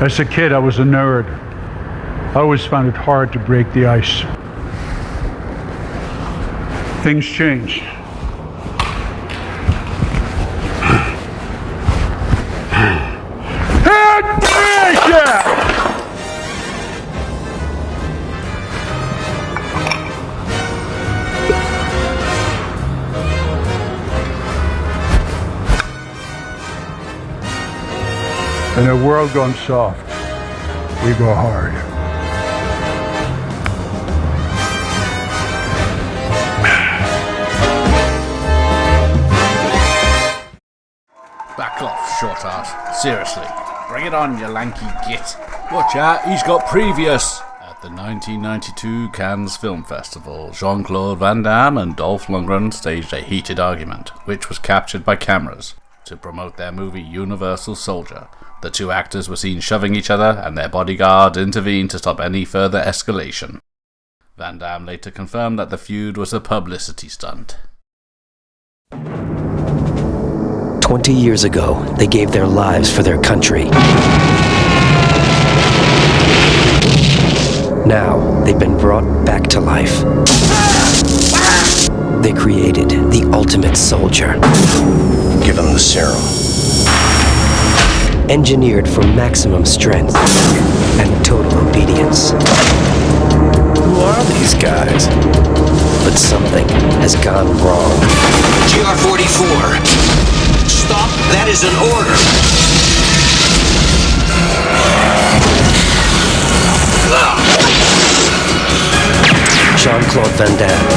As a kid, I was a nerd. I always found it hard to break the ice. Things changed. In a world gone soft, we go hard. Back off, short ass. Seriously. Bring it on, you lanky git. Watch out, he's got previous. At the 1992 Cannes Film Festival, Jean-Claude Van Damme and Dolph Lundgren staged a heated argument, which was captured by cameras. To promote their movie Universal Soldier, the two actors were seen shoving each other, and their bodyguard intervened to stop any further escalation. Van Damme later confirmed that the feud was a publicity stunt. 20 years ago, they gave their lives for their country. Now, they've been brought back to life. They created the ultimate soldier. Give him the serum. Engineered for maximum strength and total obedience. Who are these guys? But something has gone wrong. GR-44. Stop. That is an order. Jean-Claude Van Damme.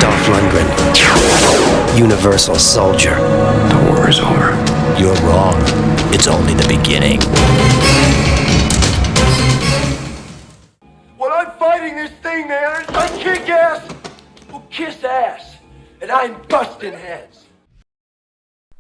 Dolph Lundgren. Universal Soldier. The war is over. You're wrong. It's only the beginning. Well, I'm fighting this thing, man. I kick ass. Well, kiss ass. And I'm busting heads.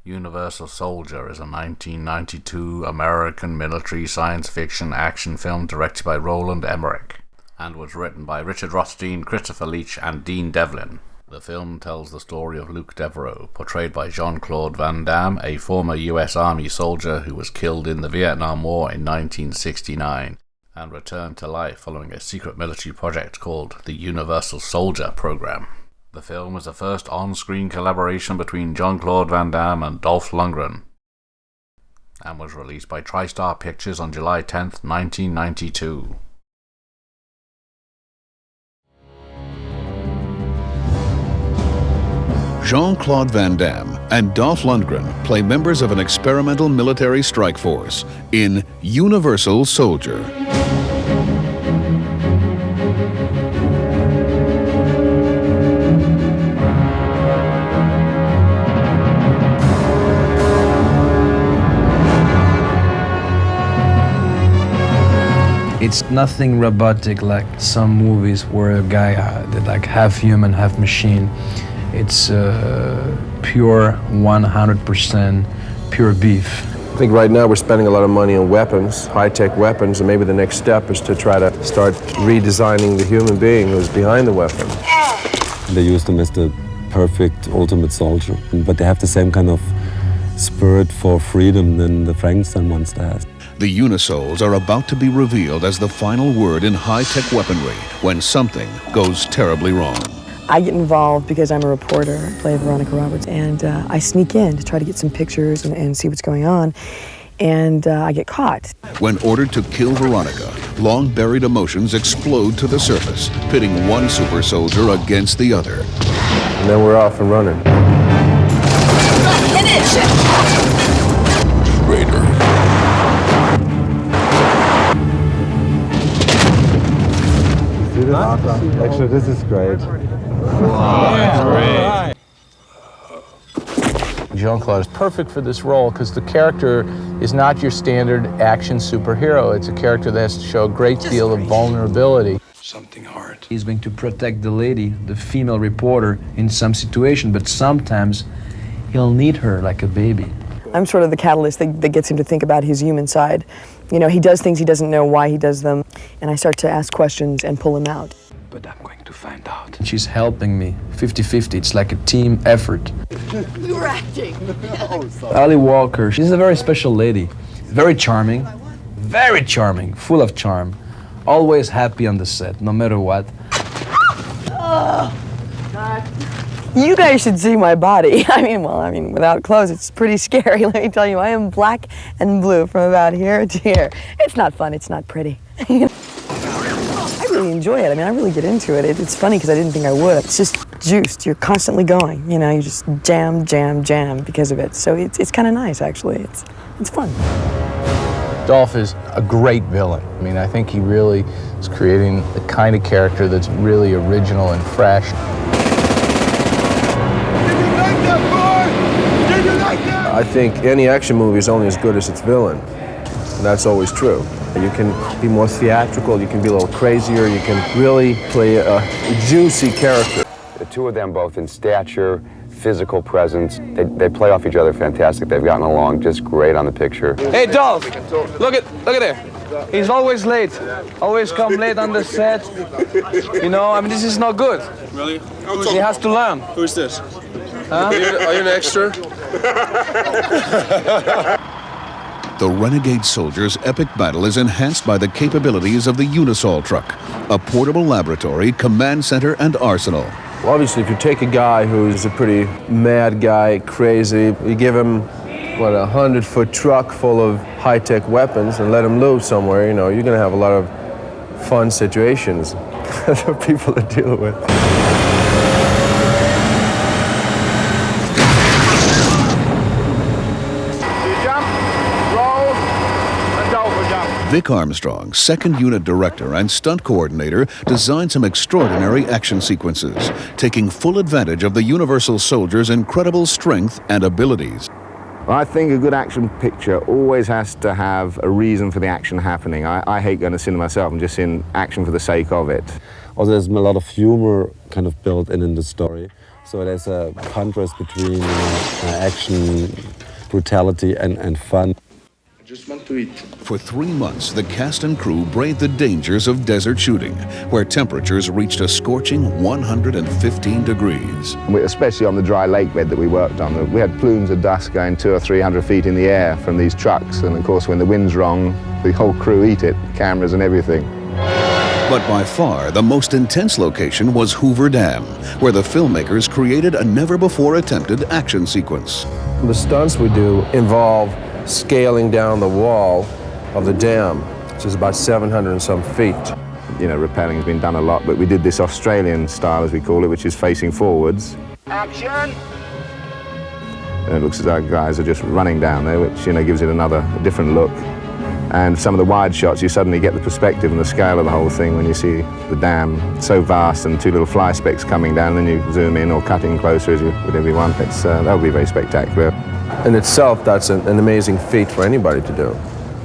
Universal Soldier is a 1992 American military science fiction action film directed by Roland Emmerich and was written by Richard Rothstein, Christopher Leach and Dean Devlin. The film tells the story of Luke Devereaux, portrayed by Jean-Claude Van Damme, a former US Army soldier who was killed in the Vietnam War in 1969 and returned to life following a secret military project called the Universal Soldier Program. The film was the first on-screen collaboration between Jean-Claude Van Damme and Dolph Lundgren and was released by TriStar Pictures on July 10th, 1992. Jean-Claude Van Damme and Dolph Lundgren play members of an experimental military strike force in Universal Soldier. It's nothing robotic like some movies where a guy did like half human, half machine. It's pure 100% pure beef. I think right now we're spending a lot of money on weapons, high-tech weapons, and maybe the next step is to try to start redesigning the human being who's behind the weapon. They use them as the perfect ultimate soldier, but they have the same kind of spirit for freedom than the Frankenstein monster has. The Unisouls are about to be revealed as the final word in high-tech weaponry when something goes terribly wrong. I get involved because I'm a reporter, I play Veronica Roberts, and I sneak in to try to get some pictures and see what's going on, and I get caught. When ordered to kill Veronica, long-buried emotions explode to the surface, pitting one super soldier against the other. And then we're off and running. Raider. Actually, this is great. Wow, great. Jean-Claude is perfect for this role because the character is not your standard action superhero. It's a character that has to show a great deal of vulnerability. Something hard. He's going to protect the lady, the female reporter, in some situation, but sometimes he'll need her like a baby. I'm sort of the catalyst that gets him to think about his human side. You know, he does things he doesn't know why he does them, and I start to ask questions and pull him out. But I'm going to find out. She's helping me, 50-50. It's like a team effort. We were acting. Ali Walker, she's a very special lady. very charming, full of charm, always happy on the set, no matter what. You guys should see my body. I mean, without clothes, it's pretty scary. Let me tell you, I am black and blue from about here to here. It's not fun. It's not pretty. I really enjoy it. I mean, I really get into it. It's funny because I didn't think I would. It's just juiced. You're constantly going. You know, you just jam because of it. So it's kind of nice, actually. It's fun. Dolph is a great villain. I mean, I think he really is creating the kind of character that's really original and fresh. I think any action movie is only as good as its villain. And that's always true. You can be more theatrical, you can be a little crazier, you can really play a juicy character. The two of them, both in stature, physical presence, they play off each other fantastic. They've gotten along just great on the picture. Hey, Dolph, look at there. He's always late. Always come late on the set. You know, I mean, this is not good. Really? He has to learn. Who's this? Huh? Are you an extra? The Renegade Soldier's epic battle is enhanced by the capabilities of the Unisol truck, a portable laboratory, command center, and arsenal. Well, obviously, if you take a guy who's a pretty mad guy, crazy, you give him, what, a 100-foot truck full of high-tech weapons and let him loose somewhere, you know, you're going to have a lot of fun situations for people to deal with. Vic Armstrong, second unit director and stunt coordinator, designed some extraordinary action sequences, taking full advantage of the Universal Soldier's incredible strength and abilities. I think a good action picture always has to have a reason for the action happening. I hate going to cinema myself and just seeing action for the sake of it. Also, there's a lot of humor kind of built in the story. So there's a contrast between action, brutality, and fun. Just want to eat. For 3 months, the cast and crew braved the dangers of desert shooting, where temperatures reached a scorching 115 degrees. Especially on the dry lake bed that we worked on. We had plumes of dust going 200 or 300 feet in the air from these trucks. And of course, when the wind's wrong, the whole crew eat it, cameras and everything. But by far, the most intense location was Hoover Dam, where the filmmakers created a never-before-attempted action sequence. The stunts we do involve scaling down the wall of the dam, which is about 700 and some feet. You know, rappelling has been done a lot, but we did this Australian style, as we call it, which is facing forwards. Action! And it looks as though guys are just running down there, which, you know, gives it a different look. And some of the wide shots, you suddenly get the perspective and the scale of the whole thing when you see the dam so vast and two little fly specks coming down, and then you zoom in or cut in closer as you would everyone. That would be very spectacular. In itself, that's an amazing feat for anybody to do.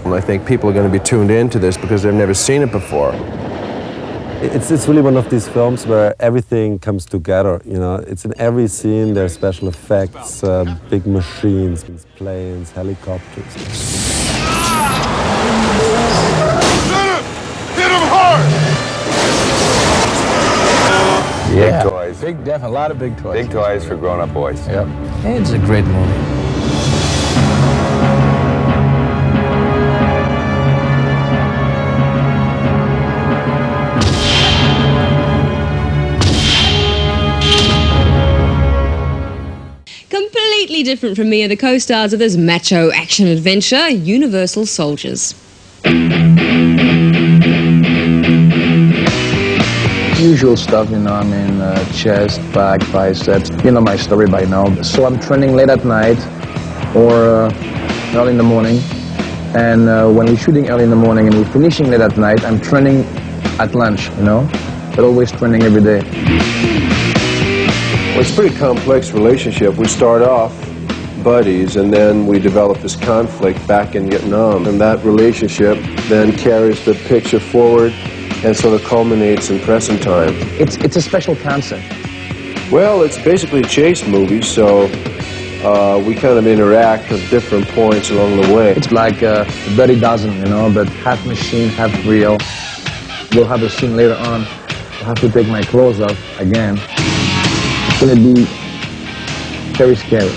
And I think people are going to be tuned into this because they've never seen it before. It's really one of these films where everything comes together, you know. It's in every scene, there's special effects, big machines, planes, helicopters. Hit him hard! Yeah, big toys. A lot of big toys. Big toys for grown-up boys. Yep. It's a great movie. Completely different from me are the co-stars of this macho action adventure, Universal Soldiers. Usual stuff, you know, I mean, chest, back, biceps. You know my story by now. So I'm training late at night or early in the morning. And when we're shooting early in the morning and we're finishing late at night, I'm training at lunch, you know, but always training every day. Well, it's a pretty complex relationship. We start off buddies, and then we develop this conflict back in Vietnam. And that relationship then carries the picture forward and sort of culminates in present time. It's a special concept. Well, it's basically a chase movie, so we kind of interact at different points along the way. It's like a Dirty Dozen, you know, but half machine, half real. We'll have a scene later on. I'll have to take my clothes off again. It's going to be very scary.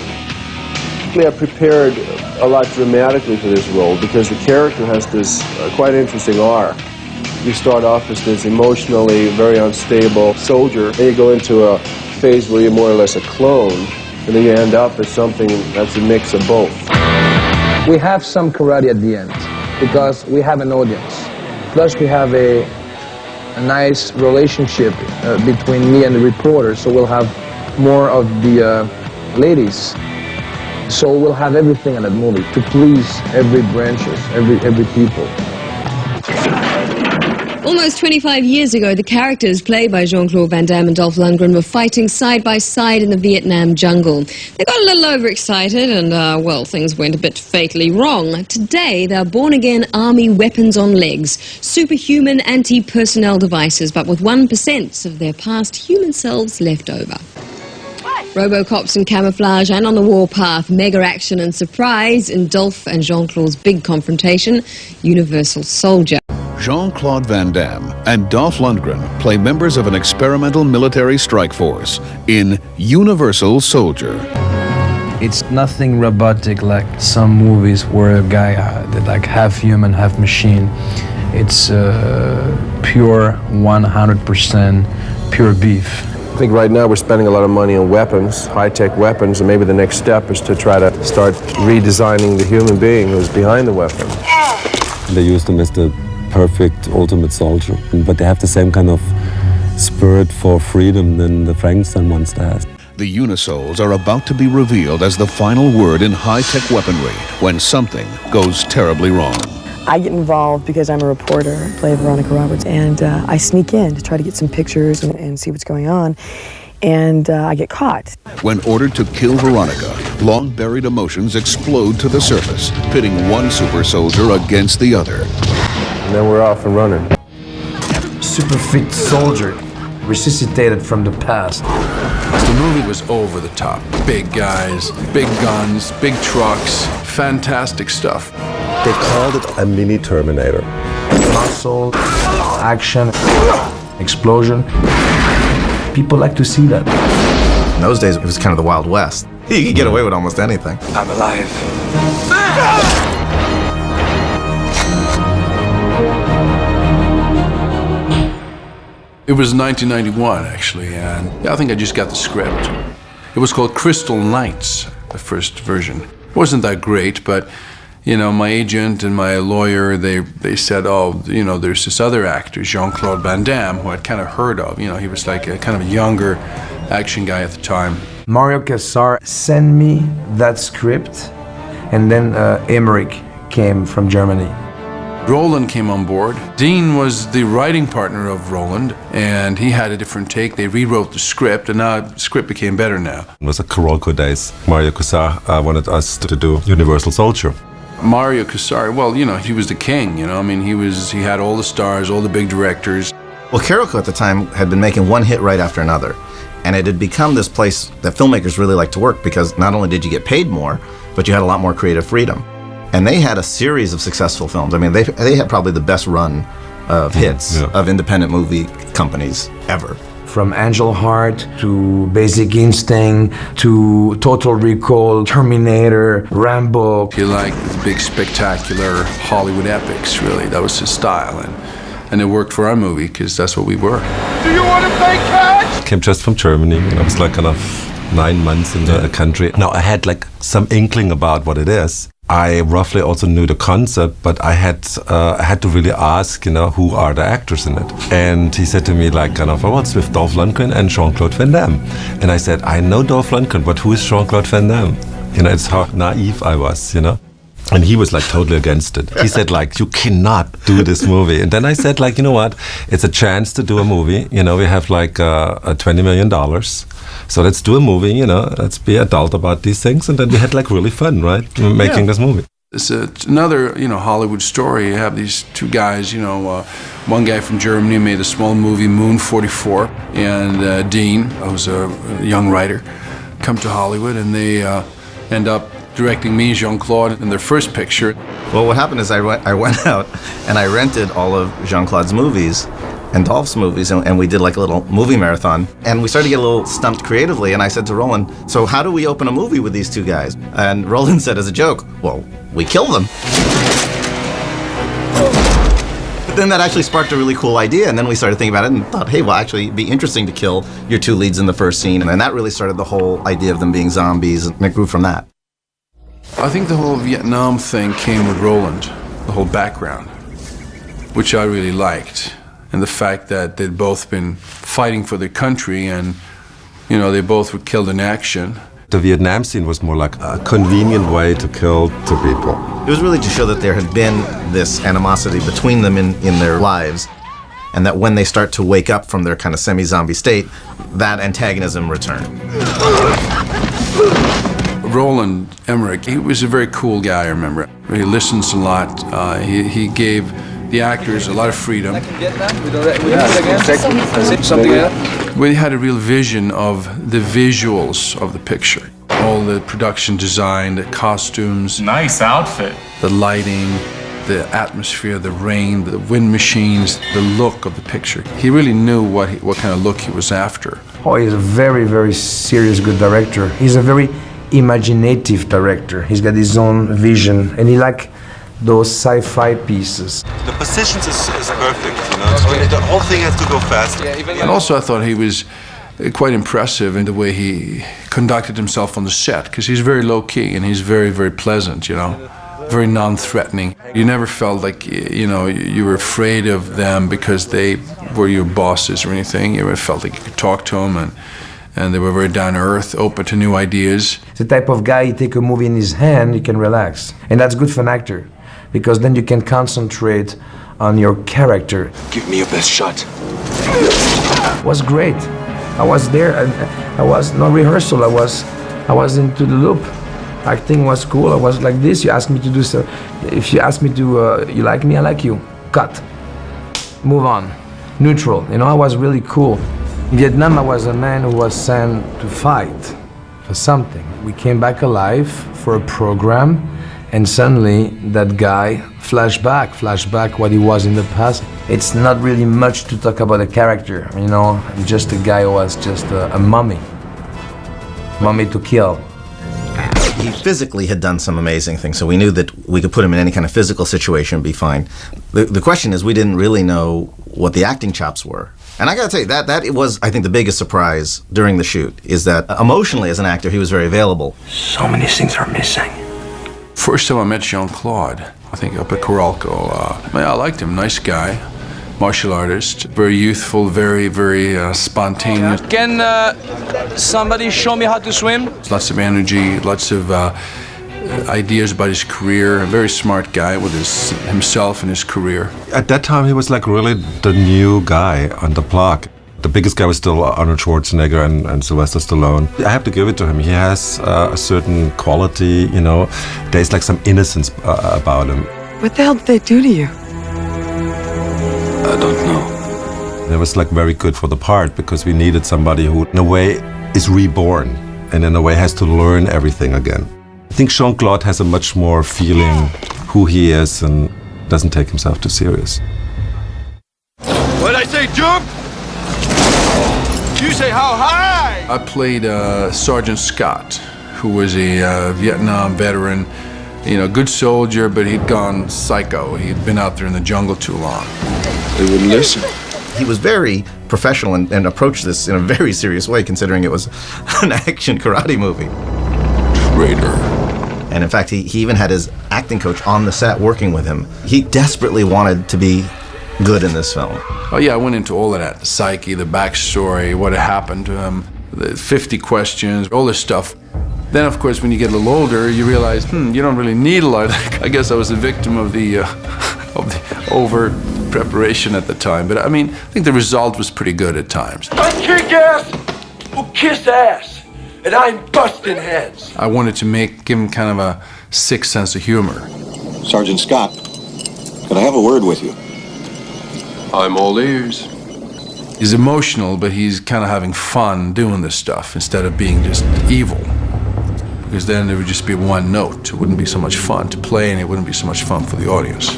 I prepared a lot dramatically for this role because the character has this quite interesting arc. You start off as this emotionally very unstable soldier, then you go into a phase where you're more or less a clone, and then you end up as something that's a mix of both. We have some karate at the end because we have an audience. Plus we have a nice relationship between me and the reporter, so we'll have more of the ladies. So we'll have everything in that movie to please every branches, every people. Almost 25 years ago, the characters played by Jean-Claude Van Damme and Dolph Lundgren were fighting side by side in the Vietnam jungle. They got a little overexcited and, well, things went a bit fatally wrong. Today, they're born-again army weapons on legs, superhuman anti-personnel devices, but with 1% of their past human selves left over. Robocops in camouflage and on the warpath, mega action and surprise in Dolph and Jean-Claude's big confrontation, Universal Soldier. Jean-Claude Van Damme and Dolph Lundgren play members of an experimental military strike force in Universal Soldier. It's nothing robotic like some movies where a guy that like half human, half machine. It's pure 100% pure beef. I think right now we're spending a lot of money on weapons, high-tech weapons, and maybe the next step is to try to start redesigning the human being who's behind the weapon. They use them as the perfect ultimate soldier, but they have the same kind of spirit for freedom than the Frankenstein monster has. The Unisouls are about to be revealed as the final word in high-tech weaponry when something goes terribly wrong. I get involved because I'm a reporter, I play Veronica Roberts, and I sneak in to try to get some pictures and see what's going on, and I get caught. When ordered to kill Veronica, long-buried emotions explode to the surface, pitting one super soldier against the other. And then we're off and running. Super fit soldier, resuscitated from the past. The movie was over the top. Big guys, big guns, big trucks, fantastic stuff. They called it a mini Terminator. Muscle, action, explosion. People like to see that. In those days, it was kind of the Wild West. You could get away with almost anything. I'm alive. It was 1991, actually, and I think I just got the script. It was called Crystal Knights, the first version. It wasn't that great, but, you know, my agent and my lawyer, they said, oh, you know, there's this other actor, Jean-Claude Van Damme, who I'd kind of heard of. You know, he was like a kind of a younger action guy at the time. Mario Casar sent me that script, and then Emmerich came from Germany. Roland came on board. Dean was the writing partner of Roland, and he had a different take. They rewrote the script, and now the script became better now. It was a Kuroko days. Mario Casar wanted us to do Universal Soldier. Mario Casar, well, you know, he was the king, you know. I mean, he had all the stars, all the big directors. Well, Kuroko at the time had been making one hit right after another, and it had become this place that filmmakers really liked to work because not only did you get paid more, but you had a lot more creative freedom. And they had a series of successful films. I mean, they had probably the best run of hits of independent movie companies ever. From Angel Heart to Basic Instinct to Total Recall, Terminator, Rambo. He liked the big, spectacular Hollywood epics, really. That was his style. And it worked for our movie because that's what we were. Do you want to play catch? Came just from Germany. I was like kind of 9 months in the country. Now I had like some inkling about what it is. I roughly also knew the concept, but I had to really ask, you know, who are the actors in it? And he said to me, like, kind of, oh, it's with Dolph Lundgren and Jean-Claude Van Damme. And I said, I know Dolph Lundgren, but who is Jean-Claude Van Damme? You know, it's how naive I was, you know? And he was like totally against it. He said like, you cannot do this movie. And then I said like, you know what? It's a chance to do a movie. You know, we have like $20 million. So let's do a movie, you know, let's be adult about these things. And then we had like really fun, right? Making this movie. It's another, you know, Hollywood story. You have these two guys, you know, one guy from Germany made a small movie, Moon 44, and Dean, who's a young writer, come to Hollywood, and they end up directing me, Jean-Claude, in their first picture. Well, what happened is I went out and I rented all of Jean-Claude's movies, and Dolph's movies, and we did like a little movie marathon. And we started to get a little stumped creatively, and I said to Roland, so how do we open a movie with these two guys? And Roland said as a joke, well, we kill them. But then that actually sparked a really cool idea, and then we started thinking about it and thought, hey, well, actually, it'd be interesting to kill your two leads in the first scene. And then that really started the whole idea of them being zombies, and it grew from that. I think the whole Vietnam thing came with Roland, the whole background, which I really liked. And the fact that they'd both been fighting for their country and, you know, they both were killed in action. The Vietnam scene was more like a convenient way to kill two people. It was really to show that there had been this animosity between them in their lives, and that when they start to wake up from their kind of semi-zombie state, that antagonism returned. Roland Emmerich, he was a very cool guy, I remember. He listens a lot. He gave the actors a lot of freedom. We had a real vision of the visuals of the picture. All the production design, the costumes. Nice outfit. The lighting, the atmosphere, the rain, the wind machines, the look of the picture. He really knew what kind of look he was after. Oh, he's a very, very serious, good director. He's a very imaginative director. He's got his own vision, and he like those sci-fi pieces. The positions is perfect, you know. The whole thing has to go fast. And also I thought he was quite impressive in the way he conducted himself on the set, because he's very low-key and he's very, very pleasant, you know, very non-threatening. You never felt like, you know, you were afraid of them because they were your bosses or anything. You felt like you could talk to them, and they were very down-to-earth, open to new ideas. The type of guy, you take a movie in his hand, you can relax. And that's good for an actor, because then you can concentrate on your character. Give me your best shot. It was great. I was there, and I was no rehearsal. I was into the loop. Acting was cool. I was like this. You asked me to do so. If you ask me to, you like me, I like you. Cut. Move on. Neutral. You know, I was really cool. In Vietnam, I was a man who was sent to fight for something. We came back alive for a program, and suddenly that guy flashback what he was in the past. It's not really much to talk about a character, you know, just a guy who was just a mummy to kill. He physically had done some amazing things, so we knew that we could put him in any kind of physical situation and be fine. The question is, we didn't really know what the acting chops were. And I gotta tell you, that it was, I think, the biggest surprise during the shoot, is that emotionally as an actor, he was very available. So many things are missing. First time I met Jean-Claude, I think up at Coralco, I liked him, nice guy, martial artist, very youthful, very, very spontaneous. Can somebody show me how to swim? Lots of energy, lots of ideas about his career, a very smart guy with himself and his career. At that time, he was like really the new guy on the block. The biggest guy was still Arnold Schwarzenegger and Sylvester Stallone. I have to give it to him. He has a certain quality, you know. There's like some innocence about him. What the hell did they do to you? I don't know. It was like very good for the part, because we needed somebody who, in a way, is reborn and in a way has to learn everything again. I think Jean-Claude has a much more feeling who he is and doesn't take himself too serious. What'd I say, jump? You say how high? I played Sergeant Scott, who was a Vietnam veteran, you know, good soldier, but he'd gone psycho. He'd been out there in the jungle too long. They wouldn't listen. He was very professional and approached this in a very serious way, considering it was an action karate movie. Traitor. And in fact, he even had his acting coach on the set working with him. He desperately wanted to be good in this film. Oh yeah, I went into all of that, the psyche, the backstory, what had happened to him, the 50 questions, all this stuff. Then, of course, when you get a little older, you realize, you don't really need a lot. I guess I was a victim of the over preparation at the time. But I mean, I think the result was pretty good at times. I kick ass, will kiss ass, and I'm busting heads. I wanted to give him kind of a sick sense of humor. Sergeant Scott, could I have a word with you? I'm all ears. He's emotional, but he's kind of having fun doing this stuff instead of being just evil. Because then there would just be one note. It wouldn't be so much fun to play, and it wouldn't be so much fun for the audience.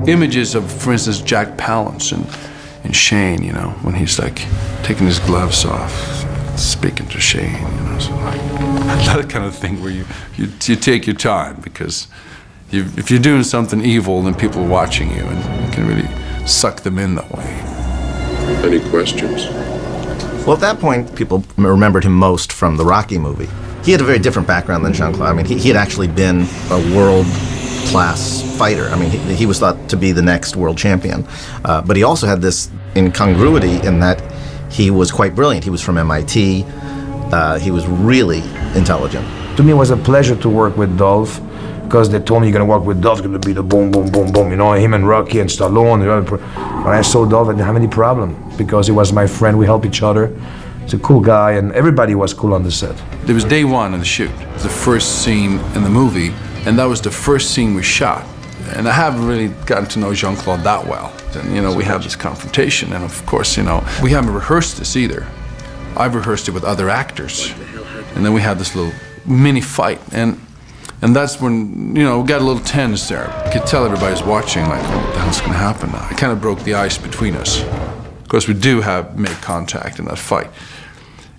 Images of, for instance, Jack Palance and in Shane, you know, when he's like taking his gloves off, speaking to Shane, you know, so like that kind of thing where you take your time, because if you're doing something evil, then people are watching you, and you can really suck them in that way. Any questions? Well, at that point, people remembered him most from the Rocky movie. He had a very different background than Jean-Claude. I mean, he had actually been a world-class fighter. I mean, he was thought to be the next world champion. But he also had this incongruity in that he was quite brilliant. He was from MIT. He was really intelligent. To me, it was a pleasure to work with Dolph, because they told me you're going to work with Dolph, it's going to be the boom, boom, boom, boom. You know, him and Rocky and Stallone. When I saw Dolph, I didn't have any problem, because he was my friend. We helped each other. He's a cool guy, and everybody was cool on the set. It was day one of the shoot, the first scene in the movie, and that was the first scene we shot. And I haven't really gotten to know Jean-Claude that well. And, you know, we have this confrontation, and of course, you know, we haven't rehearsed this either. I've rehearsed it with other actors. And then we had this little mini fight, and that's when, you know, we got a little tense there. You could tell everybody's watching, like, oh, what the hell's gonna happen now? It kind of broke the ice between us. Of course, we do make contact in that fight.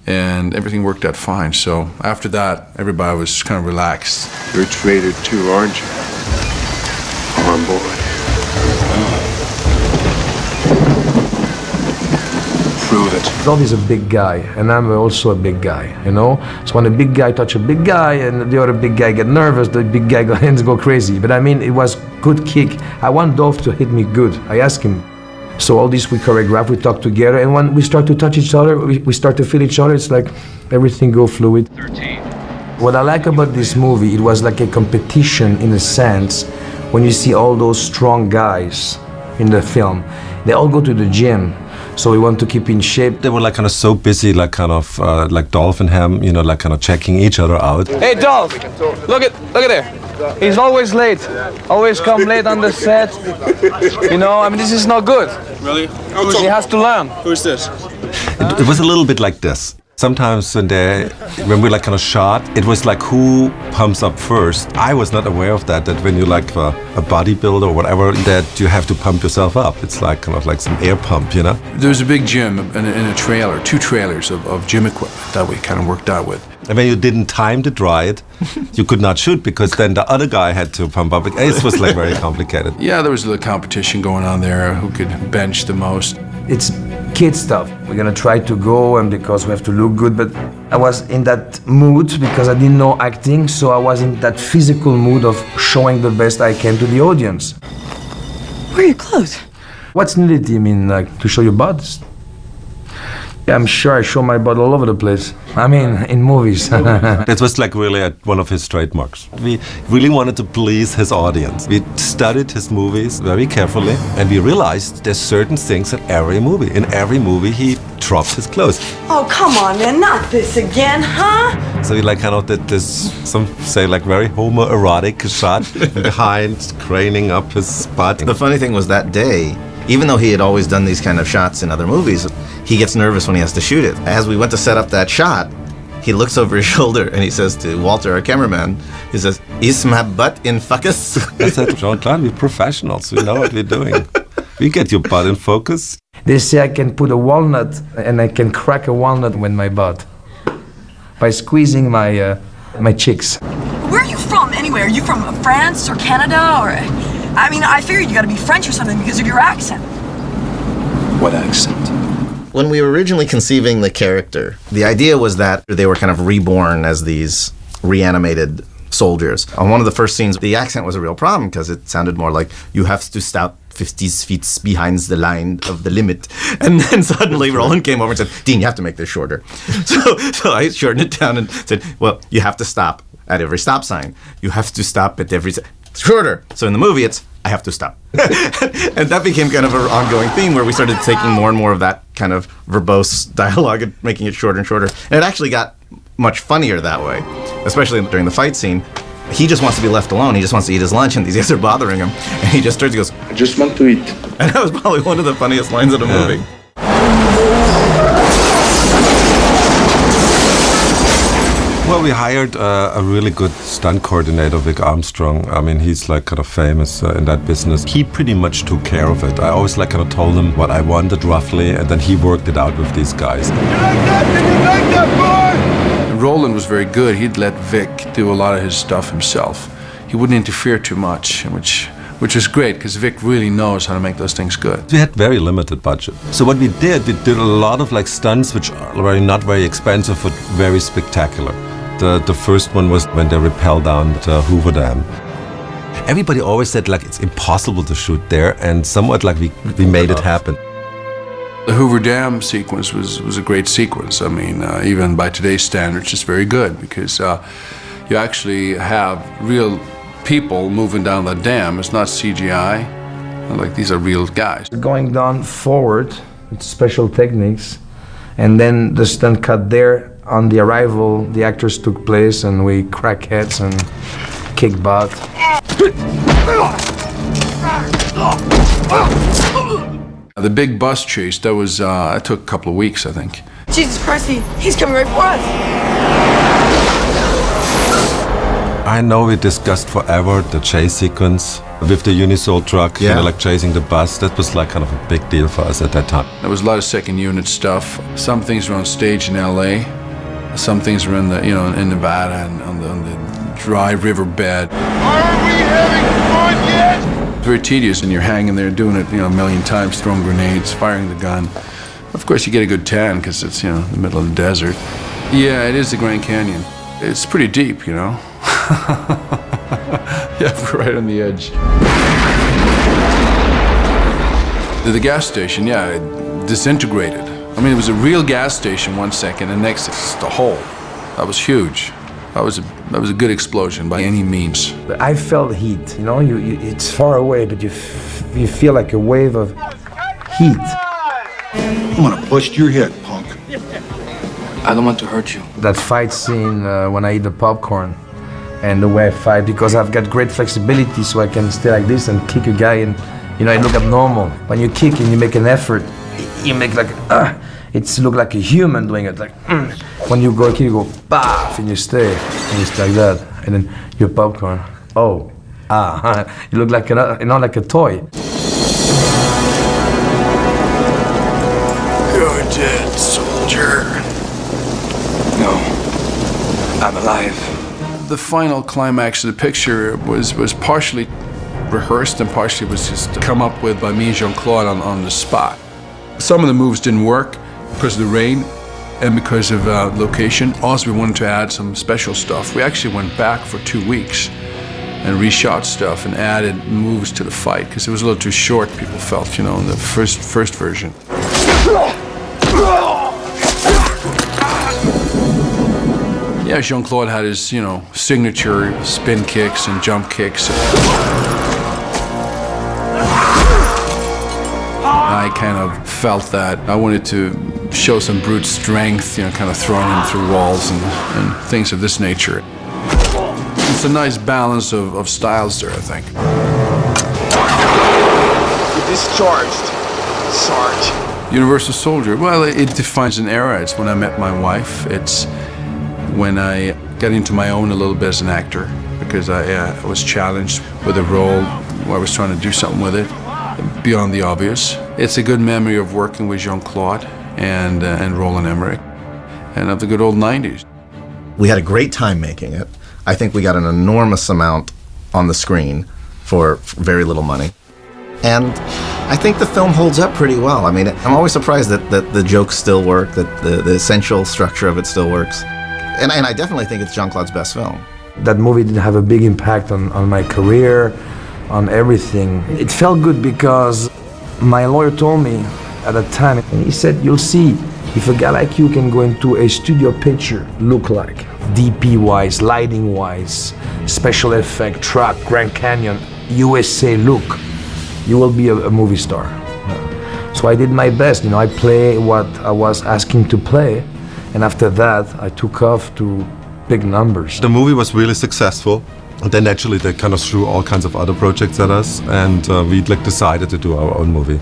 And everything worked out fine. So after that, everybody was kind of relaxed. You're traded too, aren't you? Come on, boy. Prove it. Dolph is a big guy, and I'm also a big guy, you know? So when a big guy touch a big guy and the other big guy get nervous, the big guy hands go crazy. But I mean, it was good kick. I want Dolph to hit me good. I asked him. So all this we choreograph, we talk together, and when we start to touch each other, we start to feel each other, it's like everything go fluid. 13. What I like about this movie, it was like a competition in a sense. When you see all those strong guys in the film, they all go to the gym. So we want to keep in shape. They were like kind of so busy, like kind of like Dolph and him, you know, like kind of checking each other out. Hey, Dolph, look at there. He's always late. Always come late on the set. You know, I mean, this is not good. Really? He has to learn. Who's this? It was a little bit like this. Sometimes when we like kind of shot, it was like who pumps up first. I was not aware of that when you like a bodybuilder or whatever, that you have to pump yourself up. It's like kind of like some air pump, you know? There was a big gym in a trailer, 2 trailers of gym equipment that we kind of worked out with. And when you didn't time to dry it, you could not shoot, because then the other guy had to pump up. It was like very complicated. Yeah, there was a little competition going on there, who could bench the most. It's kid stuff. We're gonna try to go, and because we have to look good, but I was in that mood because I didn't know acting, so I was in that physical mood of showing the best I can to the audience. Where are your clothes? What's nudity? I mean, like, to show your butt? Yeah, I'm sure I show my butt all over the place. I mean, in movies. It was like really one of his trademarks. We really wanted to please his audience. We studied his movies very carefully, and we realized there's certain things in every movie. In every movie, he drops his clothes. Oh, come on, man, not this again, huh? So we like kind of did this, some say like very homoerotic shot behind, craning up his butt. The funny thing was that day, even though he had always done these kind of shots in other movies, he gets nervous when he has to shoot it. As we went to set up that shot, he looks over his shoulder and he says to Walter, our cameraman, he says, "Is my butt in focus?" I said, Jean-Claude, we're professionals. We know what we're doing. We get your butt in focus. They say I can put a walnut, and I can crack a walnut with my butt by squeezing my cheeks. Where are you from, anyway? Are you from France or Canada, or... I mean, I figured you gotta be French or something because of your accent. What accent? When we were originally conceiving the character, the idea was that they were kind of reborn as these reanimated soldiers. On one of the first scenes, the accent was a real problem because it sounded more like, "You have to stop 50 feet behind the line of the limit." And then suddenly Roland came over and said, "Dean, you have to make this shorter." So I shortened it down and said, "Well, you have to stop at every stop sign. You have to stop at every... shorter." So in the movie, it's, "I have to stop." And that became kind of an ongoing theme where we started taking more and more of that kind of verbose dialogue and making it shorter and shorter. And it actually got much funnier that way, especially during the fight scene. He just wants to be left alone. He just wants to eat his lunch, and these guys are bothering him. And he just turns and goes, I just want to eat. and that was probably one of the funniest lines of the movie. Well, we hired a really good stunt coordinator, Vic Armstrong. I mean, he's like kind of famous in that business. He pretty much took care of it. I always like kind of told him what I wanted roughly, and then he worked it out with these guys. Roland was very good. He'd let Vic do a lot of his stuff himself. He wouldn't interfere too much, which is great, because Vic really knows how to make those things good. We had very limited budget. So what we did a lot of like stunts which are not very expensive but very spectacular. The first one was when they rappelled down the Hoover Dam. Everybody always said like it's impossible to shoot there, and somewhat like we made it happen. The Hoover Dam sequence was a great sequence. I mean, even by today's standards, it's very good, because you actually have real people moving down the dam. It's not CGI. Like, these are real guys. Going down forward, it's special techniques, and then the stunt cut there. On the arrival, the actors took place, and we crack heads and kick butt. The big bus chase, that was, it took a couple of weeks, I think. Jesus Christ, he's coming right for us. I know we discussed forever the chase sequence with the Unisol truck, you know, like chasing the bus. That was like kind of a big deal for us at that time. There was a lot of second unit stuff. Some things were on stage in LA. Some things were in the, in Nevada and on the dry riverbed. Are we having fun yet? It's very tedious, and you're hanging there doing it, a million times, throwing grenades, firing the gun. Of course, you get a good tan because it's, the middle of the desert. Yeah, it is the Grand Canyon. It's pretty deep, Yeah, we're right on the edge. The gas station, yeah, it disintegrated. I mean, it was a real gas station 1 second, and next it's just a hole. That was huge. That was a good explosion by any means. I felt heat, it's far away, but you feel like a wave of heat. I'm gonna bust your head, punk. I don't want to hurt you. That fight scene when I eat the popcorn and the way I fight, because I've got great flexibility, so I can stay like this and kick a guy, and I look abnormal. When you kick and you make an effort, you make like, it's look like a human doing it, like, When you go kick, you go, baff, and you stay like that, and then your popcorn, you look like like a toy. You're dead, soldier. No, I'm alive. The final climax of the picture was partially rehearsed and partially was just come up with by me and Jean-Claude on the spot. Some of the moves didn't work because of the rain and because of location. Also, we wanted to add some special stuff. We actually went back for 2 weeks and reshot stuff and added moves to the fight because it was a little too short, people felt, in the first version. Yeah, Jean-Claude had his, signature spin kicks and jump kicks. I kind of felt that. I wanted to show some brute strength, kind of throwing him through walls and things of this nature. It's a nice balance of styles there, I think. You're discharged, Sarge. Universal Soldier, well, it defines an era. It's when I met my wife. It's when I got into my own a little bit as an actor, because I was challenged with a role where I was trying to do something with it beyond the obvious. It's a good memory of working with Jean-Claude and Roland Emmerich, and of the good old 90s. We had a great time making it. I think we got an enormous amount on the screen for very little money. And I think the film holds up pretty well. I mean, I'm always surprised that the jokes still work, that the essential structure of it still works. And I definitely think it's Jean-Claude's best film. That movie didn't have a big impact on my career, on everything. It felt good because my lawyer told me at the time, and he said, you'll see if a guy like you can go into a studio picture, look like, DP-wise, lighting-wise, special effect, truck, Grand Canyon, USA look, you will be a movie star. So I did my best, I play what I was asking to play, and after that, I took off to big numbers. The movie was really successful. And then naturally they kind of threw all kinds of other projects at us, and we decided to do our own movie,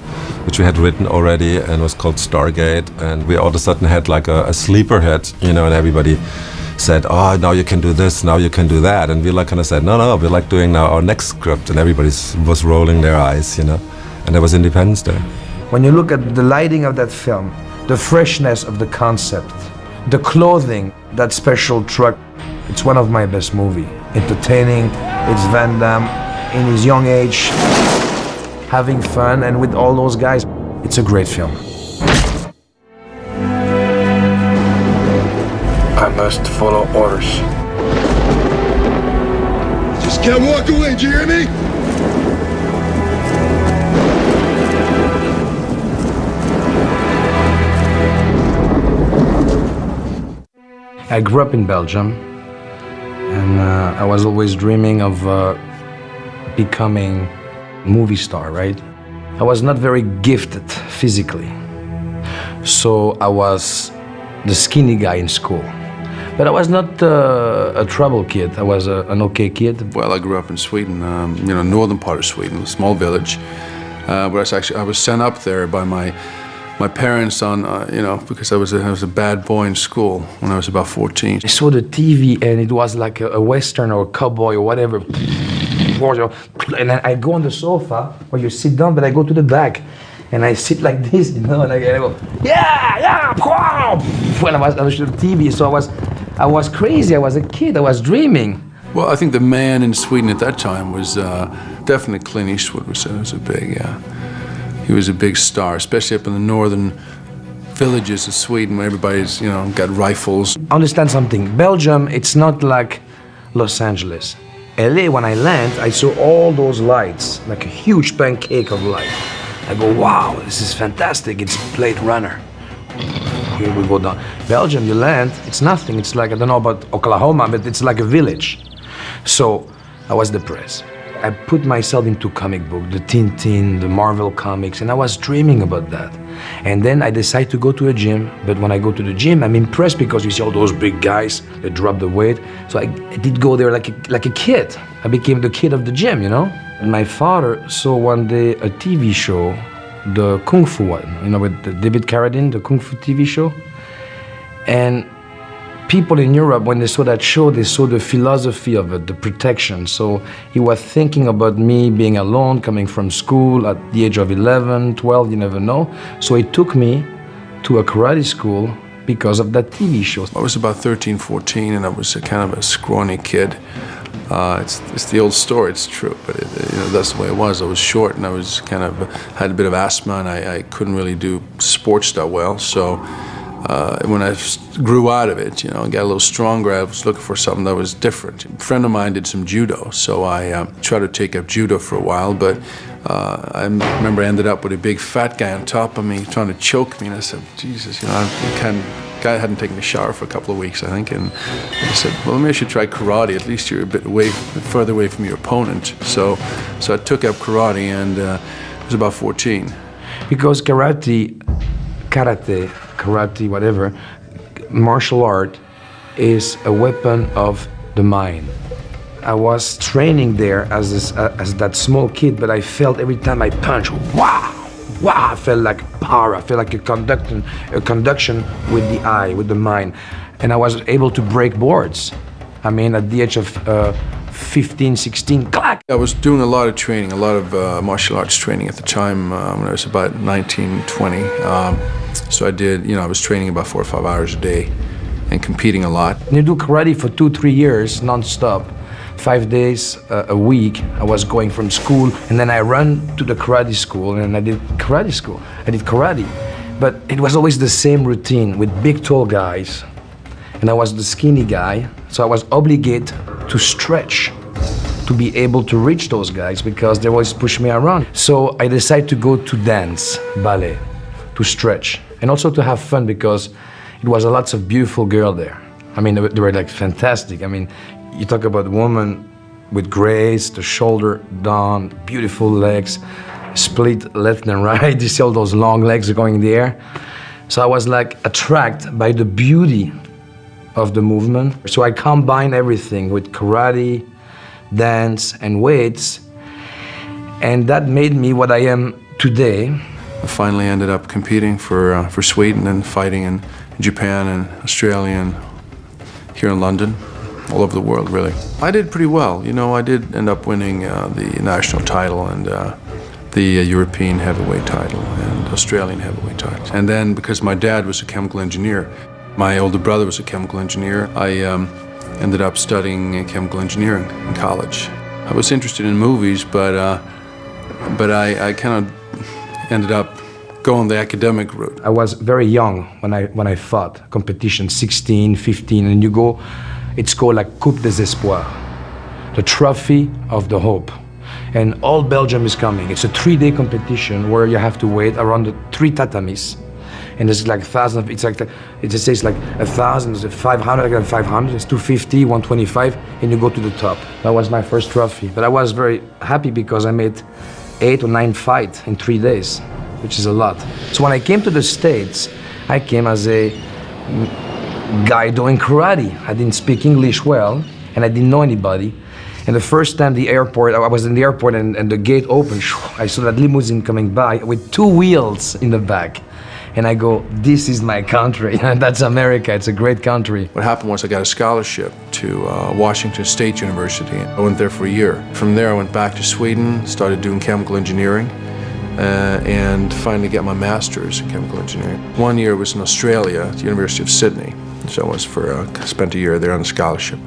which we had written already and was called Stargate. And we all of a sudden had like a sleeper hit, and everybody said, oh, now you can do this, now you can do that. And we like kind of said, no, we're like doing now our next script. And everybody was rolling their eyes, you know. And there was Independence Day. When you look at the lighting of that film, the freshness of the concept, the clothing, that special truck, it's one of my best movies. Entertaining, it's Van Damme in his young age, having fun, and with all those guys, it's a great film. I must follow orders. Just can't walk away, do you hear me? I grew up in Belgium, and I was always dreaming of becoming a movie star, right? I was not very gifted physically, so I was the skinny guy in school. But I was not a trouble kid. I was an okay kid. Well, I grew up in Sweden, you know, northern part of Sweden, a small village. But I was sent up there by my parents on, you know, because I was a bad boy in school when I was about 14. I saw the TV and it was like a Western or a cowboy or whatever. And then I go on the sofa where you sit down, but I go to the back and I sit like this, you know, and I go, yeah, when I was on the TV. So I was crazy, I was a kid, I was dreaming. Well, I think the man in Sweden at that time was definitely Clint Eastwood was a big, he was a big star, especially up in the northern villages of Sweden where everybody's, you know, got rifles. Understand something, Belgium, it's not like Los Angeles. LA, when I land, I saw all those lights, like a huge pancake of light. I go, wow, this is fantastic, it's Blade Runner. Here we go down. Belgium, you land, it's nothing, it's like, I don't know about Oklahoma, but it's like a village. So I was depressed. I put myself into comic book, the Tintin, the Marvel comics, and I was dreaming about that. And then I decided to go to a gym, but when I go to the gym, I'm impressed because you see all those big guys, they drop the weight. So I did go there like a kid. I became the kid of the gym, you know? And my father saw one day a TV show, the Kung Fu one, you know, with David Carradine, the Kung Fu TV show. And people in Europe, when they saw that show, they saw the philosophy of it, the protection. So he was thinking about me being alone, coming from school at the age of 11, 12, you never know. So he took me to a karate school because of that TV show. I was about 13, 14, and I was a kind of a scrawny kid. It's the old story, it's true, but you know, that's the way it was. I was short and I was kind of, had a bit of asthma and I couldn't really do sports that well. So when I grew out of it, you know, and got a little stronger, I was looking for something that was different. A friend of mine did some judo, so I tried to take up judo for a while, but I remember I ended up with a big fat guy on top of me trying to choke me, and I said, Jesus, you know, guy hadn't taken a shower for a couple of weeks, I think, and I said, well, maybe I should try karate. At least you're a bit further away from your opponent. So I took up karate, and I was about 14. Because karate, whatever, martial art is a weapon of the mind. I was training there as that small kid, but I felt every time I punched, wow, I felt like power, I felt like a conduction with the eye, with the mind. And I was able to break boards. I mean, at the age of 15, 16, clack! I was doing a lot of training, a lot of martial arts training at the time when I was about 19, 20. So I did, you know, I was training about 4 or 5 hours a day and competing a lot. You do karate for 2-3 years, non-stop. 5 days a week, I was going from school, and then I ran to the karate school, and I did karate school. I did karate, but it was always the same routine with big, tall guys, and I was the skinny guy, so I was obligated to stretch to be able to reach those guys because they always push me around. So I decided to go to dance, ballet, to stretch, and also to have fun because it was lots of beautiful girls there. I mean, they were like fantastic. I mean, you talk about a woman with grace, the shoulder down, beautiful legs, split left and right. You see all those long legs going in the air. So I was like attracted by the beauty of the movement. So I combine everything with karate, dance, and weights. And that made me what I am today. I finally ended up competing for Sweden and fighting in Japan and Australia and here in London, all over the world, really. I did pretty well. You know, I did end up winning the national title and the European heavyweight title and Australian heavyweight titles. And then, because my dad was a chemical engineer, my older brother was a chemical engineer, I ended up studying chemical engineering in college. I was interested in movies, but I kind of ended up going the academic route. I was very young when I fought competition, 16, 15, and you go, it's called like Coupe des Espoirs, the trophy of the hope. And all Belgium is coming. It's a 3-day competition where you have to wait around the 3 tatamis. And there's like thousands, it just says like 1,000, 500, 500, it's 250, 125, and you go to the top. That was my first trophy. But I was very happy because I made 8 or 9 fights in 3 days, which is a lot. So when I came to the States, I came as a guy doing karate. I didn't speak English well, and I didn't know anybody. And the first time I was in the airport and the gate opened, I saw that limousine coming by with 2 wheels in the back. And I go, this is my country. That's America, it's a great country. What happened was I got a scholarship to Washington State University. I went there for a year. From there I went back to Sweden, started doing chemical engineering, and finally got my master's in chemical engineering. 1 year was in Australia at the University of Sydney. So I was spent a year there on a scholarship.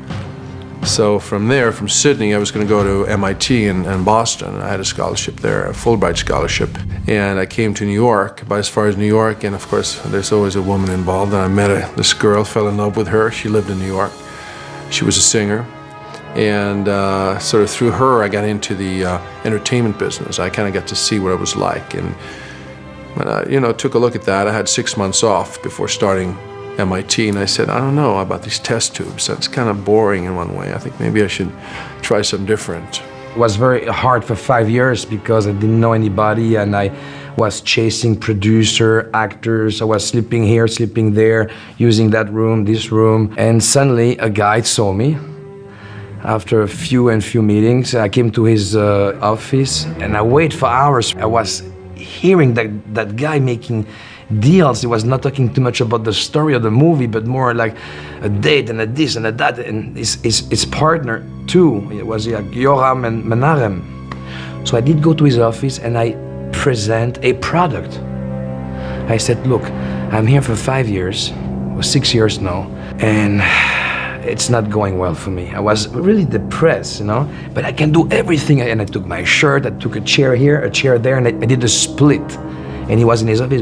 So from there, from Sydney, I was going to go to MIT in Boston. I had a scholarship there, a Fulbright scholarship. And I came to New York, about as far as New York, and of course, there's always a woman involved. And I met this girl, fell in love with her. She lived in New York. She was a singer. And sort of through her, I got into the entertainment business. I kind of got to see what it was like. And when I, took a look at that, I had 6 months off before starting MIT, and I said, I don't know about these test tubes. That's kind of boring in one way. I think maybe I should try something different. It was very hard for 5 years because I didn't know anybody, and I was chasing producer, actors. I was sleeping here, sleeping there, using that room, this room. And suddenly a guy saw me. After a few meetings, I came to his office, and I waited for hours. I was hearing that guy making deals. He was not talking too much about the story of the movie, but more like a date and a this and a that. And his partner too, it was like YouRun and Manarem. So I did go to his office and I present a product. I said, look, I'm here for 5 years, or 6 years now, and it's not going well for me. I was really depressed, but I can do everything. And I took my shirt, I took a chair here, a chair there, and I did a split. And he was in his office,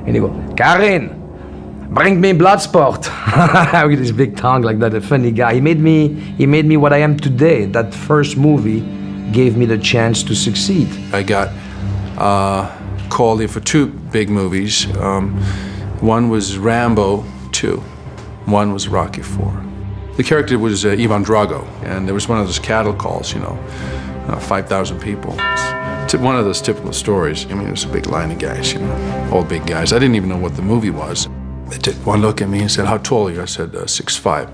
and he go, Karin, bring me Bloodsport. With his big tongue like that, a funny guy. He made me what I am today. That first movie gave me the chance to succeed. I got called in for 2 big movies. One was Rambo 2, one was Rocky 4. The character was Ivan Drago, and there was one of those cattle calls, 5,000 people. One of those typical stories. I mean, it was a big line of guys, all big guys. I didn't even know what the movie was. They took one look at me and said, how tall are you? I said, 6'5",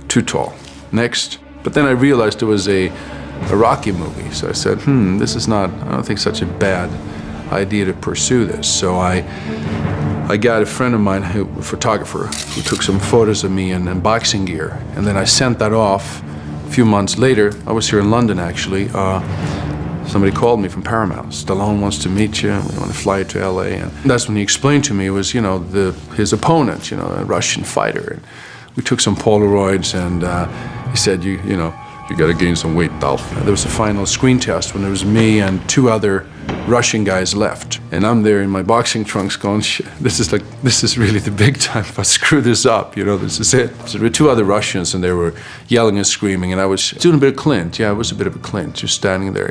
too tall. Next. But then I realized it was a Rocky movie. So I said, this is not, I don't think such a bad idea to pursue this. So I got a friend of mine, a photographer, who took some photos of me in boxing gear. And then I sent that off. A few months later, I was here in London actually, somebody called me from Paramount. Stallone wants to meet you. We want to fly you to LA. And that's when he explained to me it was, his opponent, a Russian fighter. And we took some Polaroids, and he said, you got to gain some weight, Dolph. There was a final screen test when there was me and 2 other Russian guys left. And I'm there in my boxing trunks going, shit, this is really the big time. If I screw this up, this is it. So there were 2 other Russians, and they were yelling and screaming, and I was doing a bit of Clint. Yeah, it was a bit of a Clint, just standing there,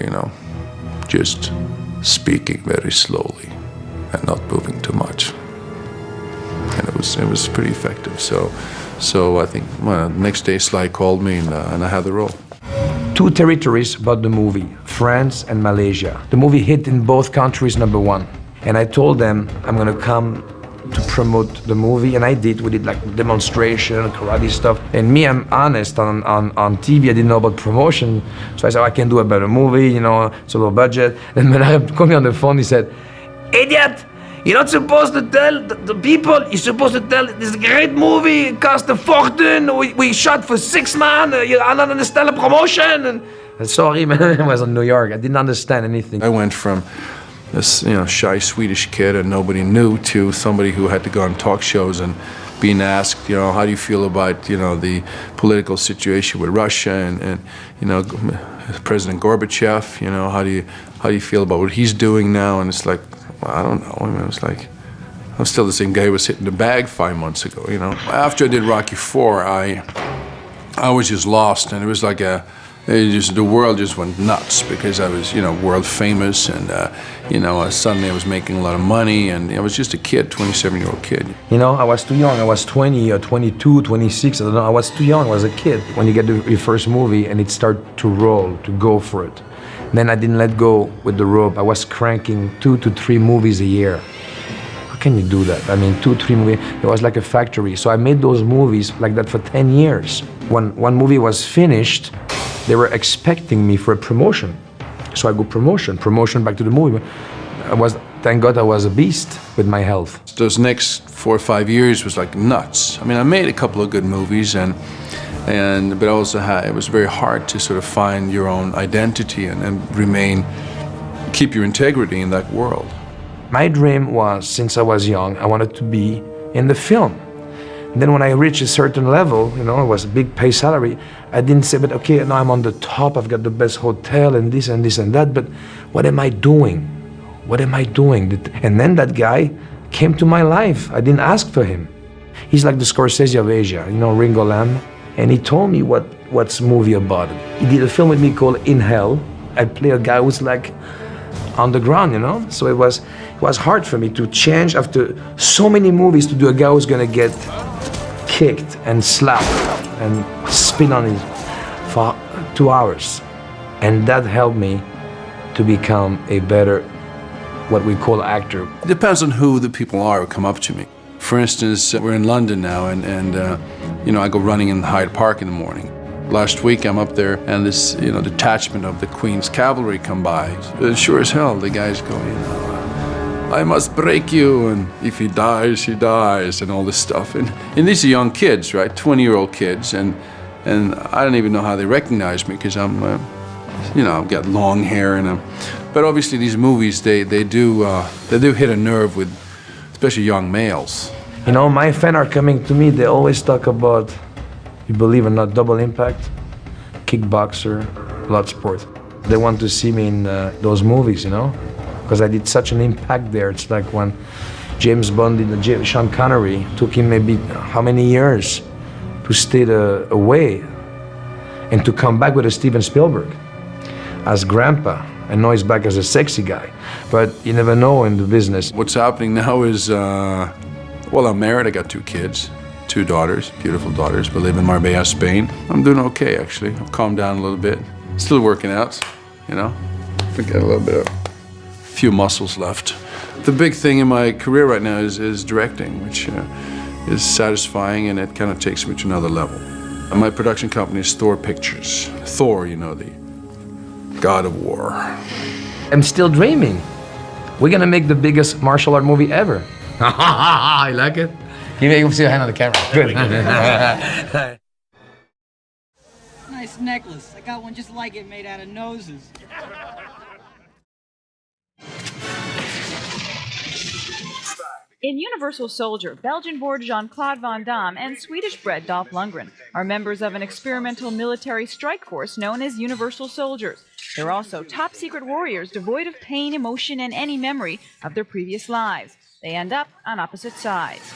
just speaking very slowly and not moving too much. And it was pretty effective. So I think, next day Sly called me, and I had the role. 2 territories about the movie, France and Malaysia. The movie hit in both countries #1. And I told them I'm gonna come to promote the movie, and I did. We did like demonstration, karate stuff. And me, I'm honest, on TV, I didn't know about promotion. So I said, I can do a better movie, it's a low budget. And when I called me on the phone, he said, idiot, You're not supposed to tell the people. You're supposed to tell this is a great movie. It cost a fortune. We shot for 6 months. I don't understand the promotion. And sorry, man. I was in New York. I didn't understand anything. I went from this, shy Swedish kid and nobody knew to somebody who had to go on talk shows and being asked, how do you feel about, the political situation with Russia and President Gorbachev, how do you feel about what he's doing now? And it's like, well, I don't know. I mean, it was like, I'm still the same guy who was hitting the bag 5 months ago, After I did Rocky IV, I was just lost, and it was like the world just went nuts because I was, world famous, and suddenly I was making a lot of money, and I was just a kid, 27-year-old kid. I was too young. I was 20 or 22, 26. I don't know. I was too young. I was a kid. When you get your first movie and it started to roll, to go for it, then I didn't let go with the rope. I was cranking 2 to 3 movies a year. How can you do that? I mean, 2, 3 movies. It was like a factory. So I made those movies like that for 10 years. When one movie was finished, they were expecting me for a promotion. So I go promotion back to the movie. Thank God I was a beast with my health. Those next 4 or 5 years was like nuts. I mean, I made a couple of good movies, but also it was very hard to sort of find your own identity and keep your integrity in that world. My dream was, since I was young, I wanted to be in the film. And then when I reached a certain level, it was a big pay salary, I didn't say, but okay, now I'm on the top, I've got the best hotel and this and this and that, but what am I doing? What am I doing? And then that guy came to my life. I didn't ask for him. He's like the Scorsese of Asia, Ringo Lam. And he told me what's the movie about it. He did a film with me called In Hell. I play a guy who's like on the ground, So it was hard for me to change after so many movies to do a guy who's gonna get kicked and slapped and spin on it for 2 hours. And that helped me to become a better, what we call actor. It depends on who the people are who come up to me. For instance, we're in London now, and I go running in Hyde Park in the morning. Last week I'm up there, and this detachment of the Queen's cavalry come by. And sure as hell, the guys go, I must break you, and if he dies, he dies, and all this stuff. And these are young kids, right? 20-year-old kids, and I don't even know how they recognize me because I've got long hair, but obviously these movies they do hit a nerve with, especially young males. My fans are coming to me. They always talk about, you believe or not, Double Impact, Kickboxer, Bloodsport. They want to see me in those movies, because I did such an impact there. It's like when James Bond did Sean Connery, took him maybe how many years to stay away and to come back with a Steven Spielberg as grandpa. And now he's back as a sexy guy. But you never know in the business. What's happening now is, I'm married. I got 2 kids, 2 daughters, beautiful daughters, but live in Marbella, Spain. I'm doing okay, actually. I've calmed down a little bit. Still working out, I got a little bit of few muscles left. The big thing in my career right now is directing, which is satisfying, and it kind of takes me to another level. My production company is Thor Pictures. Thor, the God of War. I'm still dreaming. We're gonna make the biggest martial art movie ever. You like it? You can see your hand on the camera. Good. Nice necklace. I got one just like it made out of noses. In Universal Soldier, Belgian-born Jean-Claude Van Damme and Swedish-bred Dolph Lundgren are members of an experimental military strike force known as Universal Soldiers. They're also top-secret warriors devoid of pain, emotion, and any memory of their previous lives. They end up on opposite sides.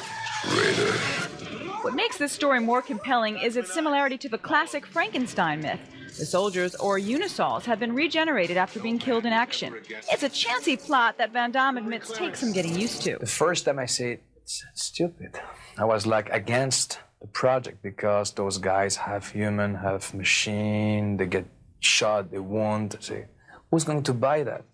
What makes this story more compelling is its similarity to the classic Frankenstein myth. The soldiers, or Unisols, have been regenerated after being killed in action. It's a chancy plot that Van Damme admits takes some getting used to. The first time I say it's stupid, I was like against the project because those guys half human, half machine, they get shot, they wound. Say, who's going to buy that?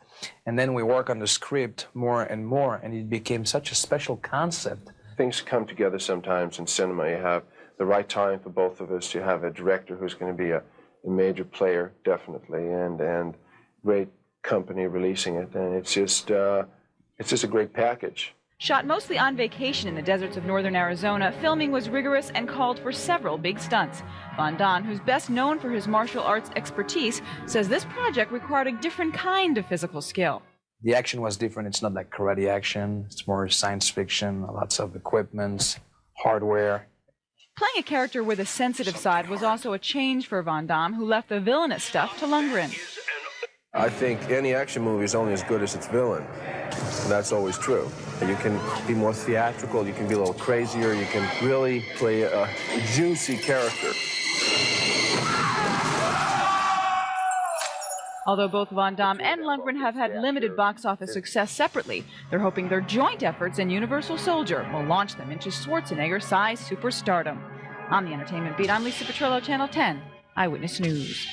And then we work on the script more and more, and it became such a special concept. Things come together sometimes in cinema. You have the right time for both of us. You have a director who's going to be a major player, definitely, and great company releasing it, and it's just a great package. Shot mostly on vacation in the deserts of northern Arizona, filming was rigorous and called for several big stunts. Van Damme, who's best known for his martial arts expertise, says this project required a different kind of physical skill. The action was different. It's not like karate action. It's more science fiction, lots of equipment, hardware. Playing a character with a sensitive side was also a change for Van Damme, who left the villainous stuff to Lundgren. I think any action movie is only as good as its villain. And that's always true. You can be more theatrical, you can be a little crazier, you can really play a juicy character. Although both Van Damme and Lundgren have had limited box office success separately, they're hoping their joint efforts in Universal Soldier will launch them into Schwarzenegger-sized superstardom. On the Entertainment Beat, I'm Lisa Petrillo, Channel 10, Eyewitness News.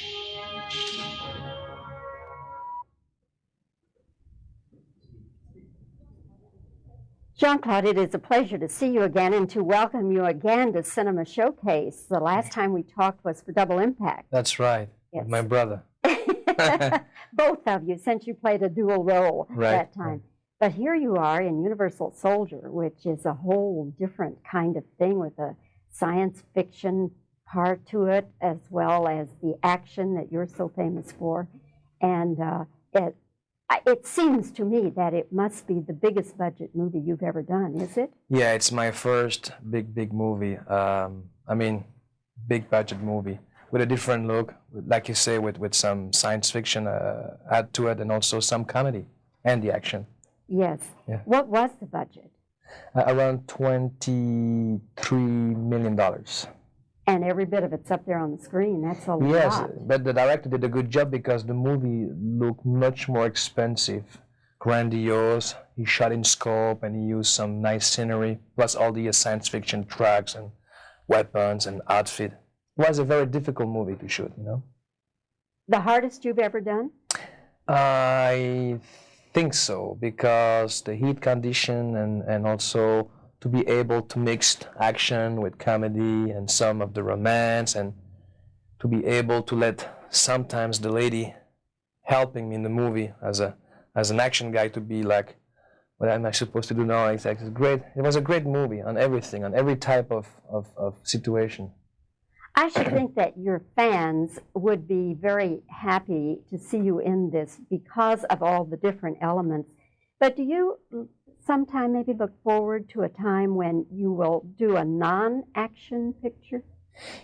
Jean-Claude, it is a pleasure to see you again and to welcome you again to Cinema Showcase. The last time we talked was for Double Impact. That's right, Yes. with my brother. Both of you, since you played a dual role Right. that time. But here you are in Universal Soldier, which is a whole different kind of thing with a science fiction part to it, as well as the action that you're so famous for. And it seems to me that it must be the biggest budget movie you've ever done, is it? Yeah, it's my first big movie. I mean, big budget movie with a different look, like you say, with some science fiction add to it, and also some comedy and the action. Yes. Yeah. What was the budget? Around $23 million. And every bit of it's up there on the screen. That's a Yes, lot. but the director did a good job because the movie looked much more expensive, grandiose. He shot in scope and he used some nice scenery, plus all the science fiction tracks and weapons and outfit. It was a very difficult movie to shoot, you know? The hardest you've ever done? I think so, because the heat condition and also to be able to mix action with comedy and some of the romance, and to be able to let sometimes the lady helping me in the movie as an action guy to be like, what am I supposed to do now? It's great. It was a great movie on everything, on every type of situation. I should think that your fans would be very happy to see you in this because of all the different elements. But do you sometime maybe look forward to a time when you will do a non-action picture?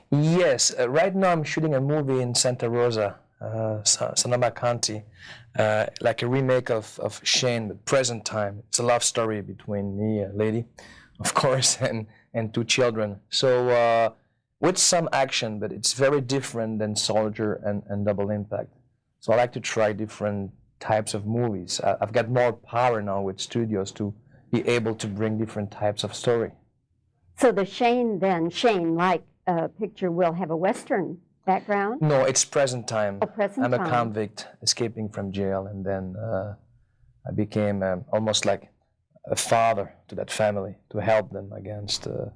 Yes, right now I'm shooting a movie in Santa Rosa, Sonoma County, like a remake of Shane, but present time. It's a love story between me, a lady, of course, and two children. So with some action, but it's very different than Soldier and Double Impact. So I like to try different types of movies. I've got more power now with studios to be able to bring different types of story. So the Shane-like picture will have a Western background? No, it's present time. Oh, present I'm a time. convict escaping from jail, and then I became almost like a father to that family to help them against a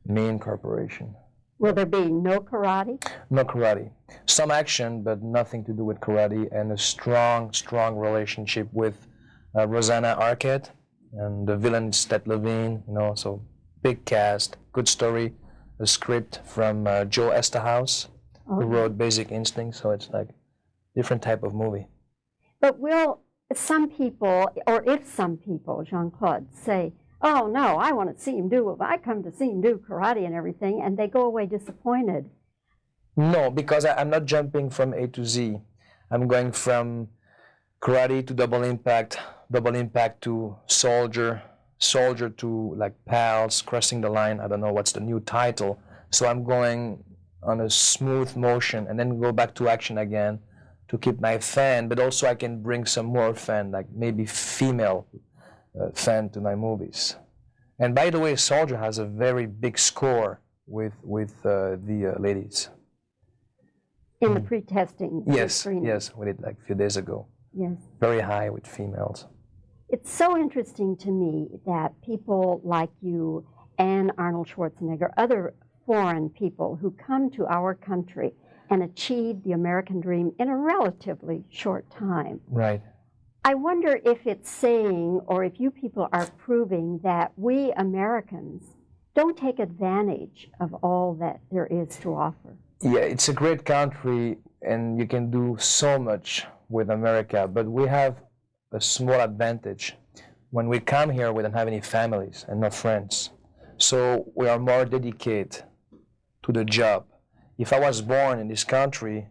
mean corporation. Will there be no karate? No karate. Some action, but nothing to do with karate, and a strong relationship with Rosanna Arquette, and the villain is Ted Levine, you know, so big cast, good story, a script from Joe Estahouse, who wrote Basic Instinct, so it's like different type of movie. But will some people, or if some people, Jean-Claude, say, oh no, I want to see him do, I come to see him do karate and everything, and they go away disappointed? No, because I'm not jumping from A to Z. I'm going from karate to Double Impact to Soldier to like Pals, Crossing the Line, I don't know what's the new title. So I'm going on a smooth motion and then go back to action again to keep my fan, but also I can bring some more fan, like maybe female fan to my movies. And by the way, Soldier has a very big score with the ladies. In the pre-testing? Yes, we did like a few days ago. Yes. Very high with females. It's so interesting to me that people like you and Arnold Schwarzenegger, other foreign people who come to our country and achieve the American dream in a relatively short time. Right. I wonder if it's saying, or if you people are proving that we Americans don't take advantage of all that there is to offer. Yeah, it's a great country and you can do so much with America, but we have a small advantage. When we come here, we don't have any families and no friends. So we are more dedicated to the job. If I was born in this country,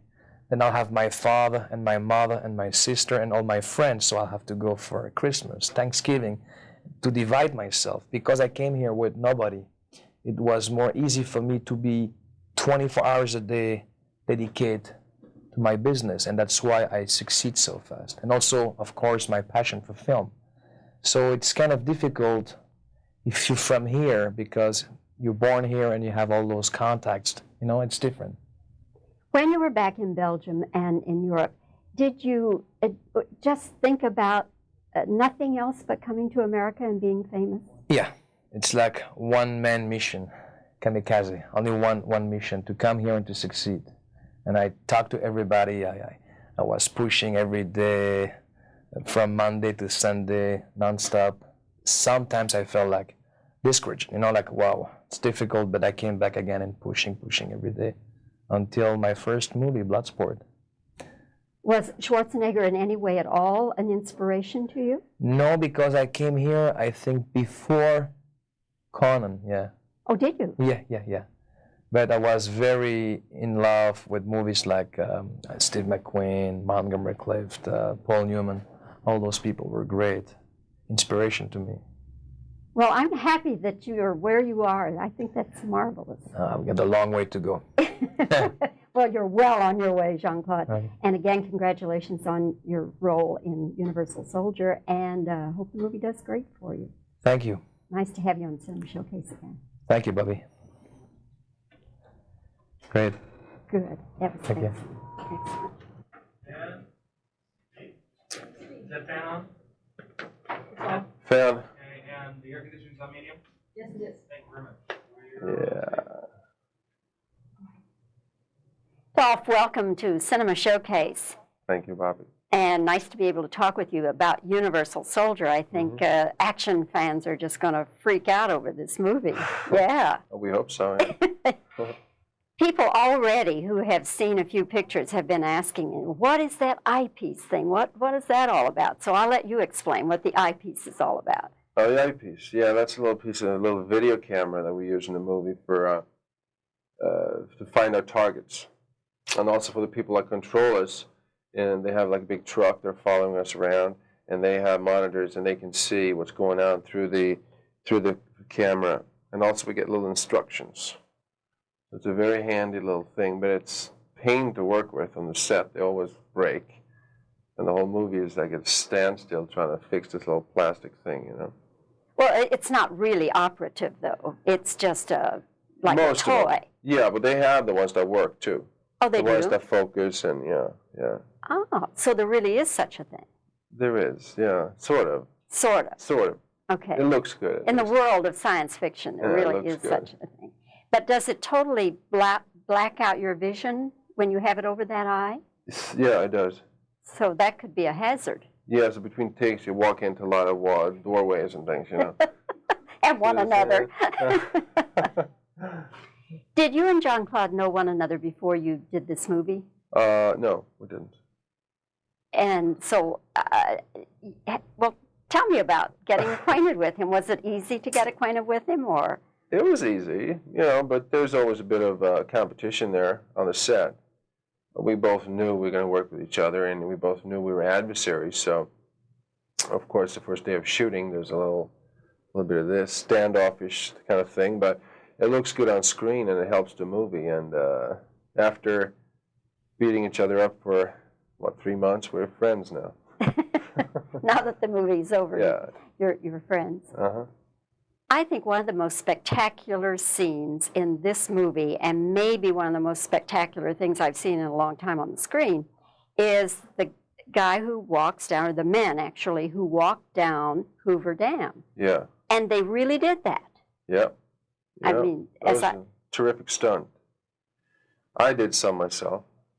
then I'll have my father and my mother and my sister and all my friends, so I'll have to go for Christmas, Thanksgiving, to divide myself. Because I came here with nobody, it was more easy for me to be 24 hours a day dedicated to my business, and that's why I succeed so fast. And also, of course, my passion for film. So it's kind of difficult if you're from here because you're born here and you have all those contacts. You know, it's different. When you were back in Belgium and in Europe, did you just think about nothing else but coming to America and being famous? Yeah, it's like one-man mission, kamikaze, only one mission, to come here and to succeed. And I talked to everybody. I was pushing every day, from Monday to Sunday, nonstop. Sometimes I felt like discouraged, you know, like, wow, it's difficult, but I came back again and pushing every day until my first movie, Bloodsport. Was Schwarzenegger in any way at all an inspiration to you? No, because I came here, I think, before Conan, yeah. Oh, did you? Yeah. But I was very in love with movies like Steve McQueen, Montgomery Clift, Paul Newman. All those people were great inspiration to me. Well, I'm happy that you're where you are. I think that's marvelous. I've got a long way to go. Well, you're well on your way, Jean-Claude. Right. And again, congratulations on your role in Universal Soldier, and hope the movie does great for you. Thank you. Nice to have you on Cinema Showcase again. Thank you, Bobby. Great. Good. That was Thank you. excellent. Is that fan on? Fan. Okay, and the air conditioning's on medium? Yes, it is. Thank you very much. Yeah. Dolph, welcome to Cinema Showcase. Thank you, Bobby. And nice to be able to talk with you about Universal Soldier. I think action fans are just going to freak out over this movie. Yeah. We hope so. Yeah. People already who have seen a few pictures have been asking me, what is that eyepiece thing? What is that all about? So I'll let you explain what the eyepiece is all about. Oh, the eyepiece. Yeah, that's a little piece of a little video camera that we use in the movie for to find our targets, and also for the people that control us. And they have like a big truck. They're following us around, and they have monitors, and they can see what's going on through the camera. And also we get little instructions. It's a very handy little thing, but it's pain to work with on the set. They always break. And the whole movie is like a standstill trying to fix this little plastic thing, you know. Well, it's not really operative, though. It's just like Most a of toy. them. Yeah, but they have the ones that work, too. Oh, they the ones do? that focus and, yeah. Oh, so there really is such a thing. There is, yeah, sort of. Sort of. Sort of. Okay. It looks good. In the world of science fiction, there Yeah, it really looks is good. such a thing. But does it totally black out your vision when you have it over that eye? Yeah, it does. So that could be a hazard. Yeah, so between takes, you walk into a lot of doorways and things, you know. And one another. Did you and Jean-Claude know one another before you did this movie? No, we didn't. And so, well, tell me about getting acquainted with him. Was it easy to get acquainted with him, or? It was easy, you know, but there's always a bit of competition there on the set. We both knew we were going to work with each other, and we both knew we were adversaries. So, of course, the first day of shooting, there's a little bit of this standoffish kind of thing, but it looks good on screen, and it helps the movie. And after beating each other up for, 3 months, we're friends now. Now that the movie's over, Yeah. you're friends. Uh-huh. I think one of the most spectacular scenes in this movie, and maybe one of the most spectacular things I've seen in a long time on the screen, is the guy who walks down, or the men actually, who walk down Hoover Dam. Yeah. And they really did that. Yeah. I Yeah. mean, that was a terrific stunt. I did some myself.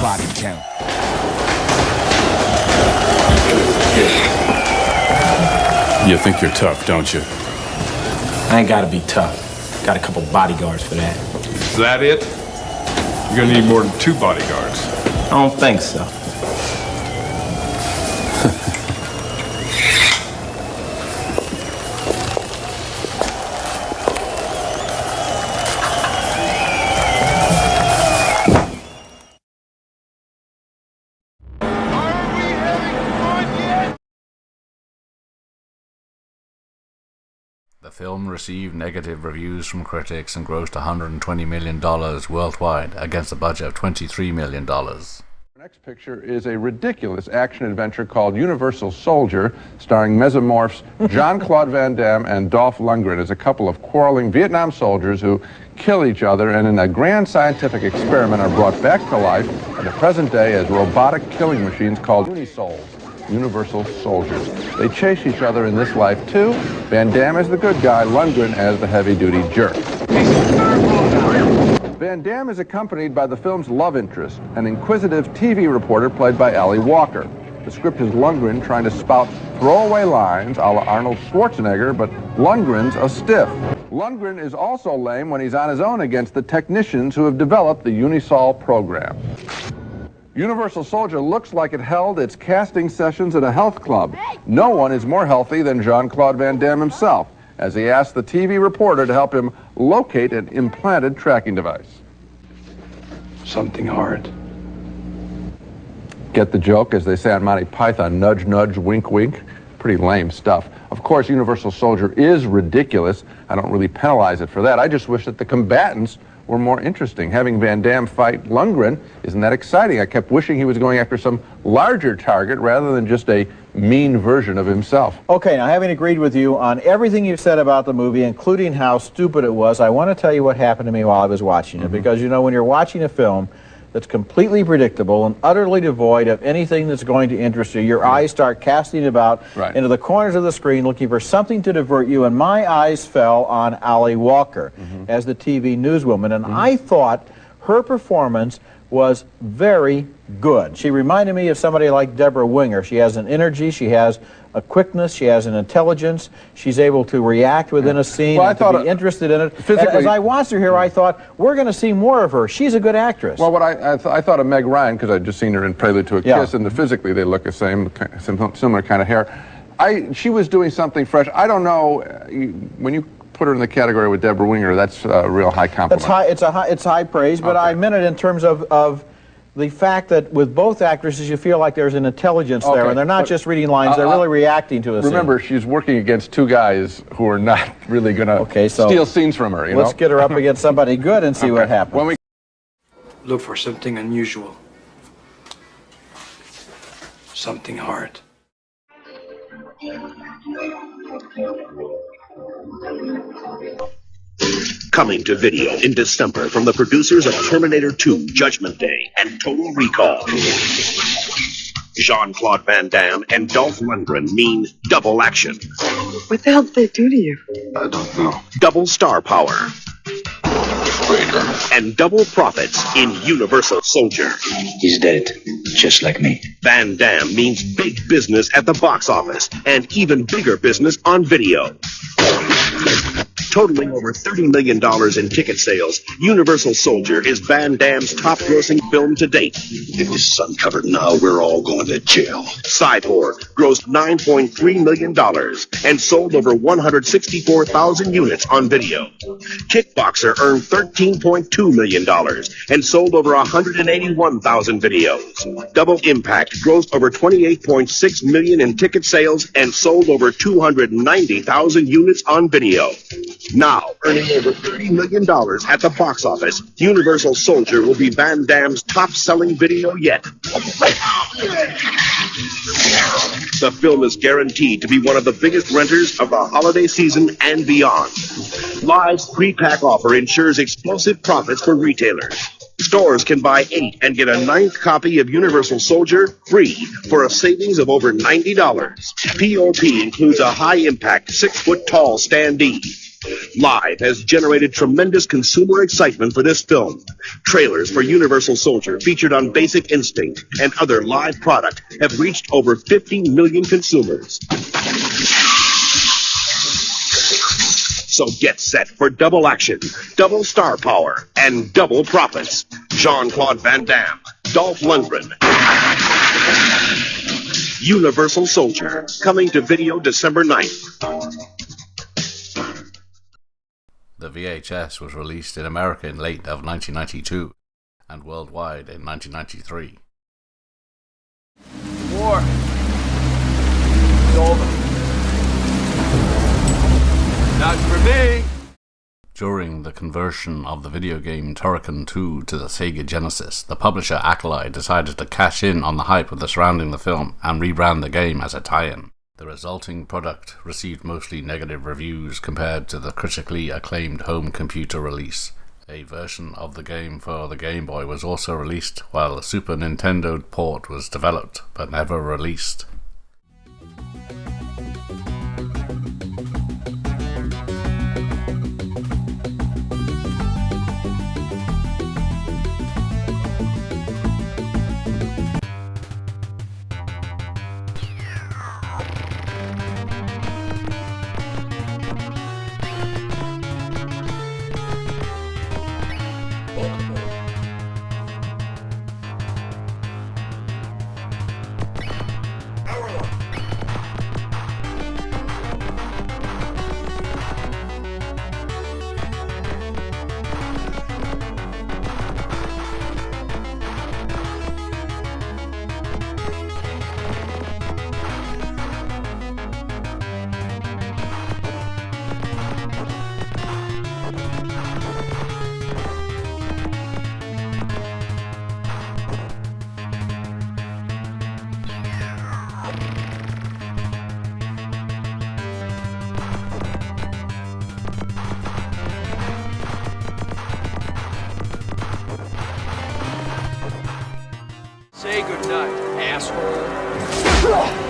Body count. You think you're tough, don't you? I ain't gotta be tough. Got a couple bodyguards for that. Is that it? You're gonna need more than 2 bodyguards. I don't think so. The film received negative reviews from critics and grossed $120 million worldwide against a budget of $23 million. The next picture is a ridiculous action-adventure called Universal Soldier, starring mesomorphs Jean-Claude Van Damme and Dolph Lundgren as a couple of quarreling Vietnam soldiers who kill each other and in a grand scientific experiment are brought back to life in the present day as robotic killing machines called Unisouls. Universal Soldiers. They chase each other in this life too. Van Damme as the good guy, Lundgren as the heavy-duty jerk. Van Damme is accompanied by the film's love interest, an inquisitive TV reporter played by Ali Walker. The script is Lundgren trying to spout throwaway lines a la Arnold Schwarzenegger, but Lundgren's a stiff. Lundgren is also lame when he's on his own against the technicians who have developed the Unisol program. Universal Soldier looks like it held its casting sessions at a health club. No one is more healthy than Jean-Claude Van Damme himself, as he asked the TV reporter to help him locate an implanted tracking device. Something hard. Get the joke, as they say on Monty Python, nudge, nudge, wink, wink. Pretty lame stuff. Of course, Universal Soldier is ridiculous. I don't really penalize it for that. I just wish that the combatants were more interesting. Having Van Damme fight Lundgren isn't that exciting. I kept wishing he was going after some larger target rather than just a mean version of himself. Okay, now having agreed with you on everything you've said about the movie, including how stupid it was, I want to tell you what happened to me while I was watching it. Because, you know, when you're watching a film that's completely predictable and utterly devoid of anything that's going to interest you, your eyes start casting about into the corners of the screen looking for something to divert you, and my eyes fell on Ali Walker as the TV newswoman, and I thought her performance was very good. She reminded me of somebody like Deborah Winger. She has an energy, she has a quickness, she has an intelligence, she's able to react within a scene and to be interested in it. As I watched her here, I thought, we're going to see more of her. She's a good actress. Well, what I thought of Meg Ryan, because I'd just seen her in Prelude to a Kiss, and physically they look the same, similar kind of hair. She was doing something fresh. I don't know, when you put her in the category with Deborah Winger, that's a real high compliment. It's high praise, but I meant it in terms of the fact that with both actresses you feel like there's an intelligence there, and they're not just reading lines, they're really reacting to a scene. Remember, she's working against 2 guys who are not really going to steal scenes from her. Let's get her up against somebody good and see what happens. When we look for something unusual, something hard. Coming to video in December from the producers of Terminator 2, Judgment Day, and Total Recall. Jean-Claude Van Damme and Dolph Lundgren mean double action. What the hell did they do to you? I don't know. Double star power. And double profits in Universal Soldier. He's dead, just like me. Van Damme means big business at the box office and even bigger business on video. Totaling over $30 million in ticket sales, Universal Soldier is Van Damme's top-grossing film to date. If this is uncovered now, we're all going to jail. Cyborg grossed $9.3 million and sold over 164,000 units on video. Kickboxer earned $13.2 million and sold over 181,000 videos. Double Impact grossed over $28.6 million in ticket sales and sold over 290,000 units on video. Now, earning over $30 million at the box office, Universal Soldier will be Van Damme's top-selling video yet. The film is guaranteed to be one of the biggest renters of the holiday season and beyond. Live's pre-pack offer ensures explosive profits for retailers. Stores can buy 8 and get a 9th copy of Universal Soldier free for a savings of over $90. POP includes a high-impact 6-foot-tall standee. Live has generated tremendous consumer excitement for this film. Trailers for Universal Soldier featured on Basic Instinct and other live product have reached over 50 million consumers. So get set for double action, double star power, and double profits. Jean-Claude Van Damme, Dolph Lundgren. Universal Soldier, coming to video December 9th. The VHS was released in America in late of 1992 and worldwide in 1993. War. It's over. Not for me. During the conversion of the video game Turrican 2 to the Sega Genesis, the publisher Acolyte decided to cash in on the hype of the surrounding the film and rebrand the game as a tie-in. The resulting product received mostly negative reviews compared to the critically acclaimed home computer release. A version of the game for the Game Boy was also released, while the Super Nintendo port was developed but never released. Say goodnight, asshole.